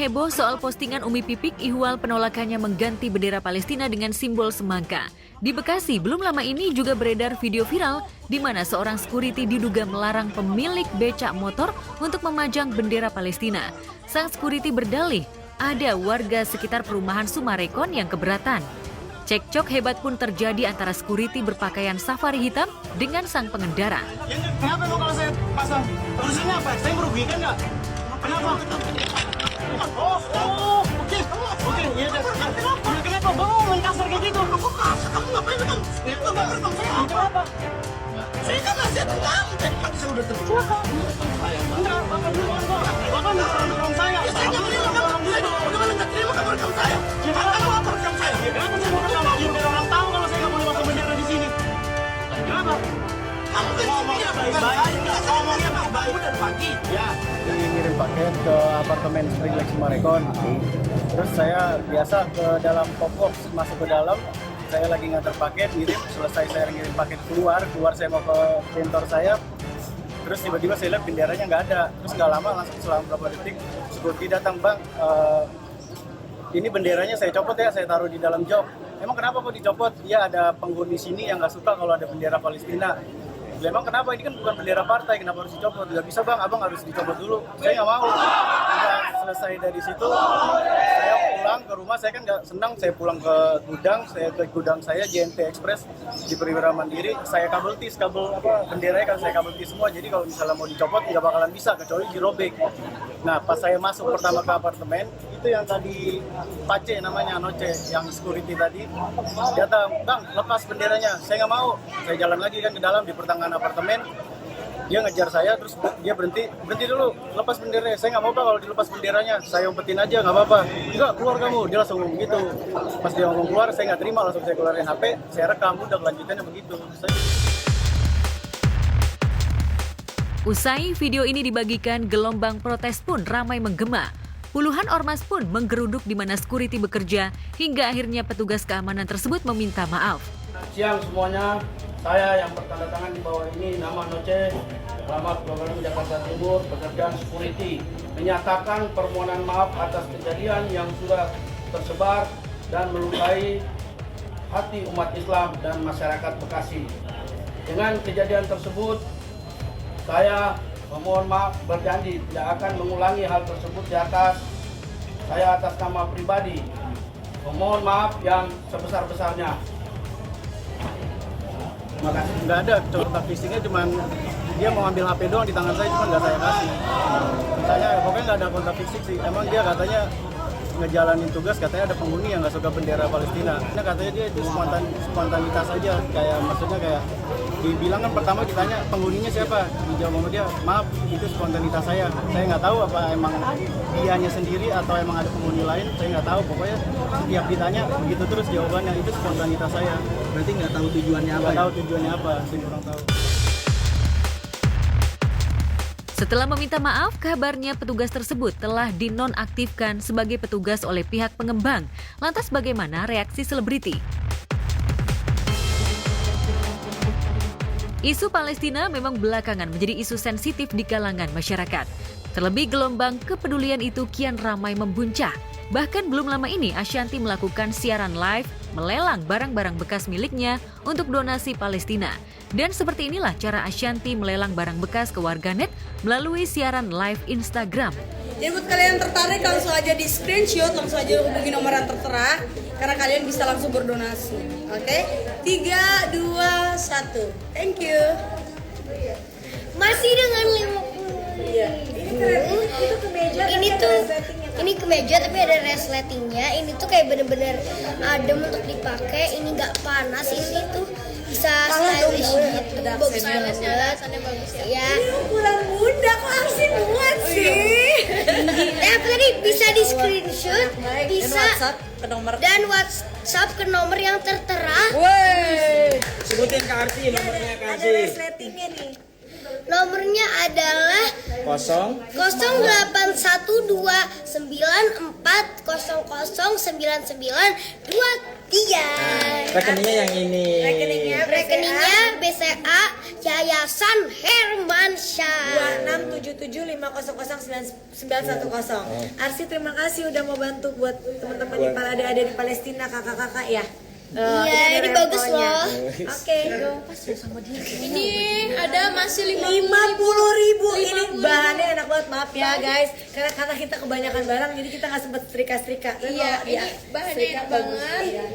heboh soal postingan Umi Pipik ihwal penolakannya mengganti bendera Palestina dengan simbol semangka. Di Bekasi, belum lama ini juga beredar video viral di mana seorang security diduga melarang pemilik becak motor untuk memajang bendera Palestina. Sang security berdalih, ada warga sekitar perumahan Sumarekon yang keberatan. Cekcok hebat pun terjadi antara security berpakaian safari hitam dengan sang pengendara. Kenapa kalau saya pasang? Urusannya apa? Saya merugikan nggak? Kenapa? Oke, ya udah. Kenapa bawa main kasar kayak gitu? Kamu ngapain kamu? Itu nggak berekam saya. Kenapa? Saya kan nasihat kamu. Tadi kan saya udah terbuka. Enggak, bapak duluan kok. Bapak merekam saya. Ya saya nggak mau rekam. Udah nggak terima kamu rekam saya. Gimana kamu apa rekam saya? Kenapa saya mau rekam? Biar orang tahu kalau saya nggak boleh pasang bendera di sini. Kenapa? Kamu kan ngomongnya baik-baik. Ngomongnya baik-baik dan pagi. Ya. Ngirim paket ke apartemen Springlex Sumarekon. Terus saya biasa ke dalam pop-box, masuk ke dalam, saya lagi ngantar paket, ngirim, selesai saya ngirim paket keluar saya mau ke kantor saya, terus tiba-tiba saya lihat benderanya nggak ada. Terus nggak lama, langsung selama beberapa detik, security datang, "Bang, ini benderanya saya copot ya, saya taruh di dalam jok." "Emang kenapa kok dicopot?" "Ya ada penghuni sini yang nggak suka kalau ada bendera Palestina." "Emang kenapa? Ini kan bukan bendera partai, kenapa harus dicopot?" "Nggak bisa bang, abang harus dicopot dulu." Saya nggak mau. Udah selesai dari situ, saya pulang ke rumah. Saya kan nggak senang, saya pulang ke gudang saya JNT Express di Perwira Mandiri. Saya kabel benderanya kan saya kabel tis semua. Jadi kalau misalnya mau dicopot nggak bakalan bisa kecuali dirobek. Nah pas saya masuk pertama ke apartemen, itu yang tadi Pace namanya, Noce, yang security tadi datang, "Bang, lepas benderanya." Saya nggak mau. Saya jalan lagi kan ke dalam di pertengahan apartemen. Dia ngejar saya, terus dia berhenti dulu, "Lepas benderanya." "Saya nggak mau Pak kalau dilepas benderanya, saya umpetin aja, nggak apa-apa." "Enggak, keluar kamu." Dia langsung ngomong gitu. Pas dia ngomong keluar, saya nggak terima, langsung saya keluarin HP, saya rekam, udah kelanjutannya begitu. Usai video ini dibagikan, gelombang protes pun ramai menggema. Puluhan ormas pun menggeruduk di mana security bekerja, hingga akhirnya petugas keamanan tersebut meminta maaf. Siang semuanya, saya yang bertanda tangan di bawah ini nama Noce, alamat Program Jakarta Timur, pekerjaan security, menyatakan permohonan maaf atas kejadian yang sudah tersebar dan melukai hati umat Islam dan masyarakat Bekasi. Dengan kejadian tersebut, saya memohon maaf, berjanji tidak akan mengulangi hal tersebut di atas. Saya atas nama pribadi memohon maaf yang sebesar-besarnya. Terima kasih. Nggak ada contoh fisiknya, cuman dia mau ambil HP doang di tangan saya, cuma nggak saya kasih. Misalnya pokoknya nggak ada kontak fisik sih. Emang dia katanya ngejalanin tugas, katanya ada penghuni yang nggak suka bendera Palestina. Nah, katanya dia itu spontanitas aja, kayak maksudnya kayak dibilang kan pertama ditanya penghuninya siapa, dijawab sama dia, "Maaf, itu spontanitas saya." Saya nggak tahu apa emang dianya sendiri atau emang ada penghuni lain, saya nggak tahu. Pokoknya setiap ditanya begitu terus jawabannya, "Itu spontanitas saya." Berarti nggak tahu tujuannya apa? Nggak tahu tujuannya apa, saya kurang tahu. Setelah meminta maaf, kabarnya petugas tersebut telah dinonaktifkan sebagai petugas oleh pihak pengembang. Lantas bagaimana reaksi selebriti? Isu Palestina memang belakangan menjadi isu sensitif di kalangan masyarakat. Terlebih gelombang kepedulian itu kian ramai membuncah. Bahkan belum lama ini Ashanti melakukan siaran live melelang barang-barang bekas miliknya untuk donasi Palestina. Dan seperti inilah cara Ashanti melelang barang bekas ke warganet melalui siaran live Instagram. Jadi buat kalian yang tertarik langsung aja di screenshot, langsung aja hubungi nomor yang tertera karena kalian bisa langsung berdonasi. Oke? 3, 2, 1. Thank you. Masih dengan 50. Iya. Itu kemeja. Ini kemeja tapi ada resletingnya. Ini tuh kayak bener-bener adem untuk dipakai. Ini nggak panas. Ini tuh bisa stylish gitu. Bagus banget. Ya. Kurang bunda kok Arsi buat sih. Tadi bisa di screenshot, bisa dan WhatsApp ke nomor yang tertera. Sebutin Kak Arsi, nomornya Kak Ada Arsi. resletingnya nih. Nomornya adalah 081294009923. Rekeningnya yang ini. Rekeningnya BCA Yayasan Hermansyah. 26775009910. Arsi, terima kasih udah mau bantu buat teman-teman di ada di Palestina, kakak-kakak ya. Iya, ini bagus loh. Oke, go. Ini ada masih 50.000. Ini bahannya enak banget, maaf ya guys, karena kita kebanyakan barang jadi kita nggak sempet setrika. Iya, ini bahannya enak banget.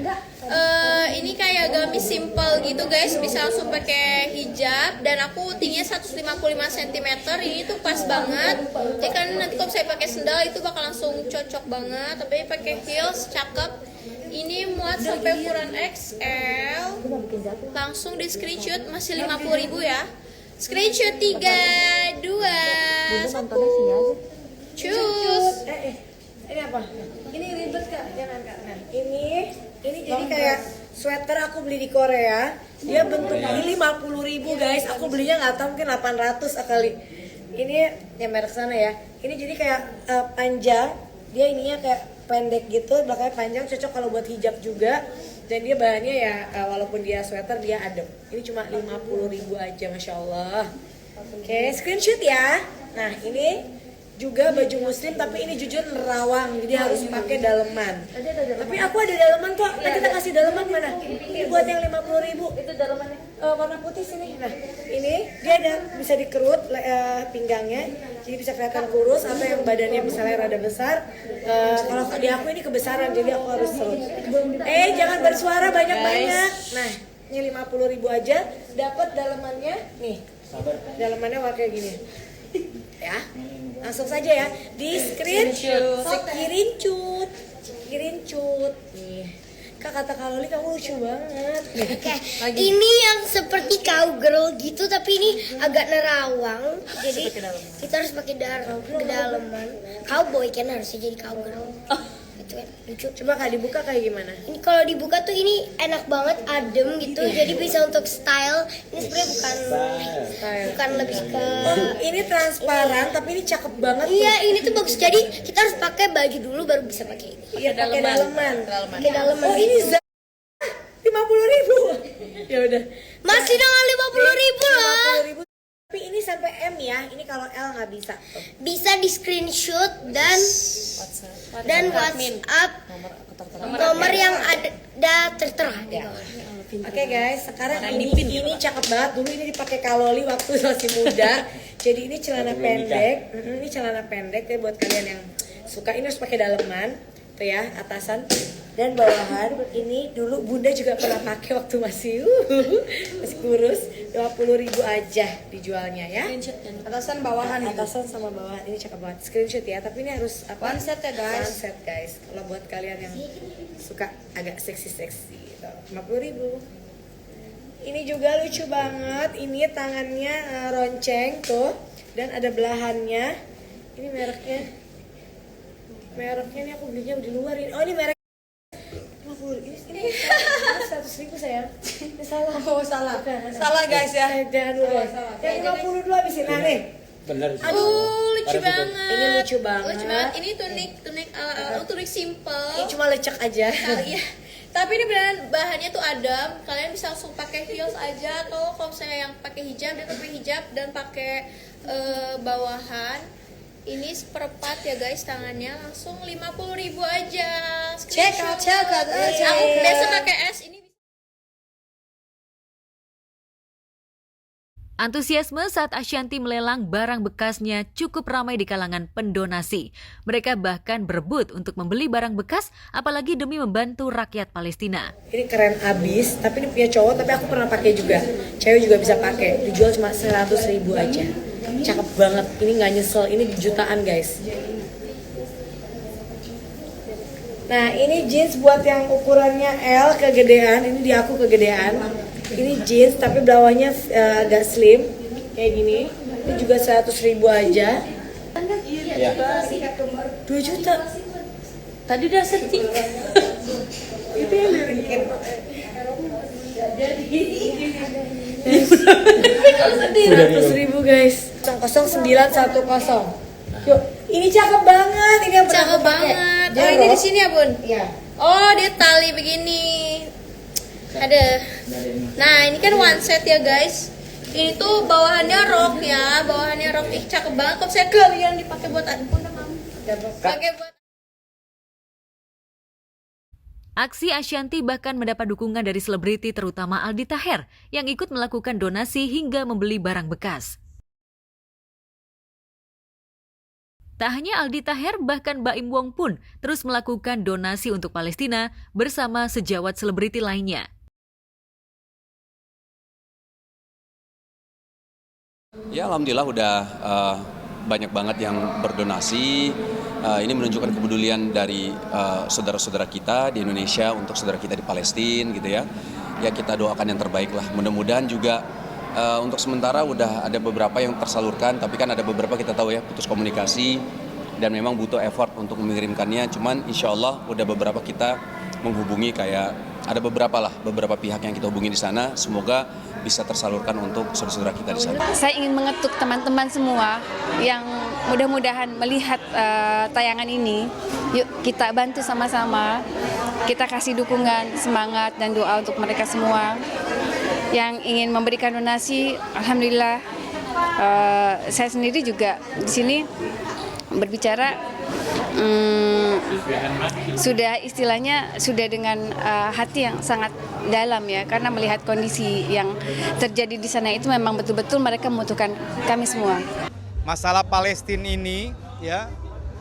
Ini kayak gamis simple gitu guys, bisa langsung pakai hijab dan aku tingginya 155 cm. Ini tuh pas banget. Jadi kan nanti kalau saya pakai sendal itu bakal langsung cocok banget. Tapi pakai heels cakep. Ini muat sampai ukuran XL. Langsung di screenshot, masih 50.000 ya. Screenshot 3, 2, 1. Cus. Ini apa? Ini ribet Kak, jangan Kak. Nah, ini jadi kayak sweater aku beli di Korea. Dia bentuknya 50.000 guys. Aku belinya nggak tahu mungkin 800 kali. Ini ya merek sana ya. Ini jadi kayak panjang. Dia ininya kayak pendek gitu, belakangnya panjang, cocok kalau buat hijab juga. Dan dia bahannya ya walaupun dia sweater dia adem. Ini cuma 50.000 aja, masya Allah. Oke, screenshot ya. Nah ini juga baju muslim tapi ini jujur nerawang, jadi harus pakai daleman. Tapi aku ada daleman kok. Nah, kita kasih daleman mana? Ini buat yang 50.000. Itu dalemannya warna putih sini. Nah ini dia ada bisa dikerut pinggangnya, jadi bisa kelihatan kurus atau yang badannya misalnya rada besar. Kalau di aku ini kebesaran jadi aku harus serut. Jangan bersuara banyak-banyak. Nah ini 50.000 aja dapat dalemannya nih. Dalemannya kayak gini. Ya, langsung saja ya di screenshot, screenshot nih. Kak, kata Kak Loli kamu lucu banget. Oke, ini yang seperti cowgirl gitu tapi ini agak nerawang. Jadi kita harus pakai kedalaman. Cowboy kan harusnya jadi cowgirl. Itu kan lucu. Coba Kak dibuka kayak gimana? Ini kalau dibuka tuh ini enak banget, adem gitu. Jadi bisa untuk style. Ini sebenarnya bukan lebih ke Ini transparan tapi ini cakep banget. Iya, ini tuh bagus. Jadi kita harus pakai baju dulu baru bisa pakai ini. Iya, pakai daleman. Pakai daleman. Oh, ini 50.000. Ya udah. Masih dengan 50.000 loh. 50.000. Tapi ini sampai M ya. Ini kalau L nggak bisa. Bisa di screenshot dan WhatsApp nomor yang ada tertera di bawah. Oke guys, sekarang ini cakep banget. Dulu ini dipakai Kaloli waktu masih muda. Jadi ini celana pendek. Ini celana pendek ya buat kalian yang suka. Ini harus pakai daleman, tuh ya, atasan dan bawahan. Ini dulu Bunda juga pernah pakai waktu masih kurus. 50.000 aja dijualnya ya. Atasan bawahan gitu. Atasan sama bawahan ini cakep banget. Screenshot ya, tapi ini harus apa? One set ya guys. One set guys. Kalau buat kalian yang suka agak seksi-seksi gitu. 50.000. Ini juga lucu banget. Ini tangannya ronceng tuh dan ada belahannya. Ini mereknya. Mereknya ini aku belinya di luar ini. Oh, ini merek 50. Ini 100.000 sayang. Ini salah. Oh, salah. Bukan. Salah guys ya. Jangan dulu ya. Yang 50 dulu habisin. Nah nih. Bener. Lucu banget. Ini lucu banget. Lucu banget. Ini tunik simple. Ini cuma lecek aja. Iya. Tapi ini beneran bahannya tuh adem. Kalian bisa langsung pakai heels aja atau kalau misalnya yang pakai hijab dia pakai hijab dan pakai bawahan. Ini seperempat ya guys tangannya, langsung 50.000 aja. Check out. Aku biasa pakai S ini. Antusiasme saat Ashanti melelang barang bekasnya cukup ramai di kalangan pendonasi. Mereka bahkan berebut untuk membeli barang bekas, apalagi demi membantu rakyat Palestina. Ini keren abis, tapi ini punya cowok, tapi aku pernah pakai juga. Cewek juga bisa pakai, dijual cuma 100.000 aja. Cakep banget, ini nggak nyesel, ini jutaan guys. Nah ini jeans buat yang ukurannya L kegedean, ini di aku kegedean. Ini jeans tapi bawahnya agak slim kayak gini. Ini juga 100.000 aja. Iya. 2 juta. Tadi udah setting. Itu yang dirikin. 300.000 guys. 0910. Yuk, ini cakep banget. Ini yang pernah Cakep aku pakai. banget. Dia Oh, ini loh. di sini ya, Bun? Iya. Oh, dia tali begini. Ada. Nah, ini kan one set ya, guys. Ini tuh bawahannya rok ya, bawahannya rok. Ih, cakep banget. Kalau saya kalian dipakai buat ampun dah, Mam. Pakai buat Aksi Ashanti bahkan mendapat dukungan dari selebriti terutama Aldi Taher yang ikut melakukan donasi hingga membeli barang bekas. Tak hanya Aldi Taher, bahkan Baim Wong pun terus melakukan donasi untuk Palestina bersama sejawat selebriti lainnya. Ya alhamdulillah udah banyak banget yang berdonasi. Ini menunjukkan kepedulian dari saudara-saudara kita di Indonesia untuk saudara kita di Palestina gitu ya. Ya kita doakan yang terbaik lah. Mudah-mudahan juga untuk sementara udah ada beberapa yang tersalurkan, tapi kan ada beberapa kita tahu ya putus komunikasi dan memang butuh effort untuk mengirimkannya. Cuman insya Allah udah beberapa kita menghubungi, kayak ada beberapa pihak yang kita hubungi di sana. Semoga bisa tersalurkan untuk saudara-saudara kita di sana. Saya ingin mengetuk teman-teman semua yang mudah-mudahan melihat tayangan ini. Yuk kita bantu sama-sama, kita kasih dukungan, semangat dan doa untuk mereka semua yang ingin memberikan donasi. Alhamdulillah, saya sendiri juga di sini berbicara sudah istilahnya sudah dengan hati yang sangat dalam ya, karena melihat kondisi yang terjadi di sana itu memang betul-betul mereka membutuhkan kami semua. Masalah Palestina ini ya,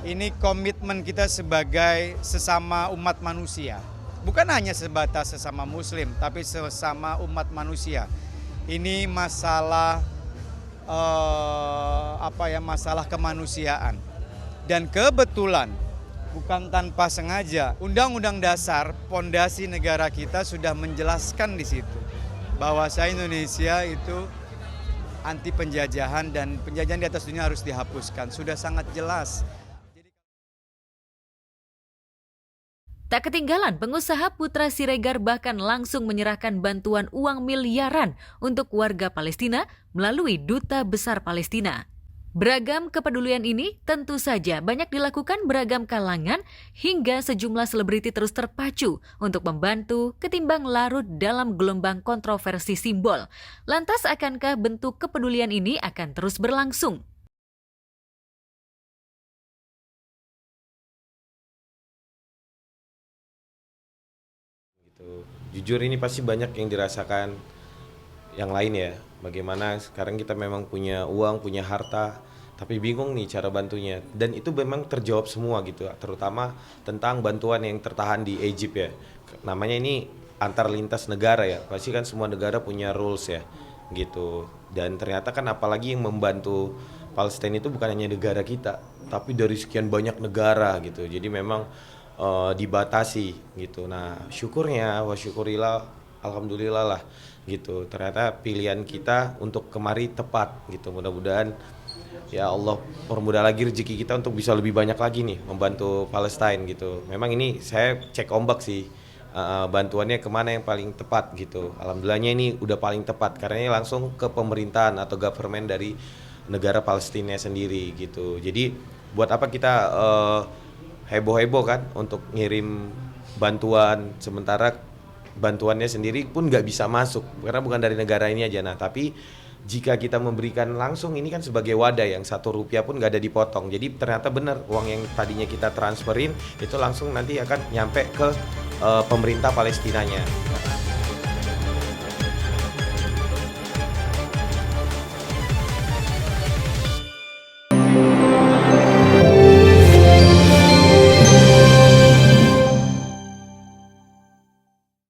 ini komitmen kita sebagai sesama umat manusia. Bukan hanya sebatas sesama muslim, tapi sesama umat manusia. Ini masalah masalah kemanusiaan. Dan kebetulan bukan tanpa sengaja, Undang-Undang Dasar pondasi negara kita sudah menjelaskan di situ bahwa Indonesia itu anti penjajahan dan penjajahan di atas dunia harus dihapuskan. Sudah sangat jelas. Tak ketinggalan, pengusaha Putra Siregar bahkan langsung menyerahkan bantuan uang miliaran untuk warga Palestina melalui Duta Besar Palestina. Beragam kepedulian ini tentu saja banyak dilakukan beragam kalangan hingga sejumlah selebriti terus terpacu untuk membantu ketimbang larut dalam gelombang kontroversi simbol. Lantas akankah bentuk kepedulian ini akan terus berlangsung? Jujur ini pasti banyak yang dirasakan yang lain ya. Bagaimana sekarang kita memang punya uang, punya harta, tapi bingung nih cara bantunya. Dan itu memang terjawab semua gitu, terutama tentang bantuan yang tertahan di Egypt ya. Namanya ini antar lintas negara ya, pasti kan semua negara punya rules ya gitu. Dan ternyata kan apalagi yang membantu Palestina itu bukan hanya negara kita, tapi dari sekian banyak negara gitu. Jadi memang dibatasi gitu. Nah syukurnya, wa syukurillah, alhamdulillah lah gitu. Ternyata pilihan kita untuk kemari tepat gitu. Mudah-mudahan ya Allah permudah lagi rezeki kita untuk bisa lebih banyak lagi nih membantu Palestina gitu. Memang ini saya cek ombak sih, bantuannya kemana yang paling tepat gitu. Alhamdulillahnya ini udah paling tepat karena ini langsung ke pemerintahan atau government dari negara Palestina sendiri gitu. Jadi buat apa kita heboh-heboh kan untuk ngirim bantuan, sementara bantuannya sendiri pun nggak bisa masuk karena bukan dari negara ini aja. Nah tapi jika kita memberikan langsung ini kan sebagai wadah yang 1 rupiah pun nggak ada dipotong. Jadi ternyata benar uang yang tadinya kita transferin itu langsung nanti akan nyampe ke pemerintah Palestinanya.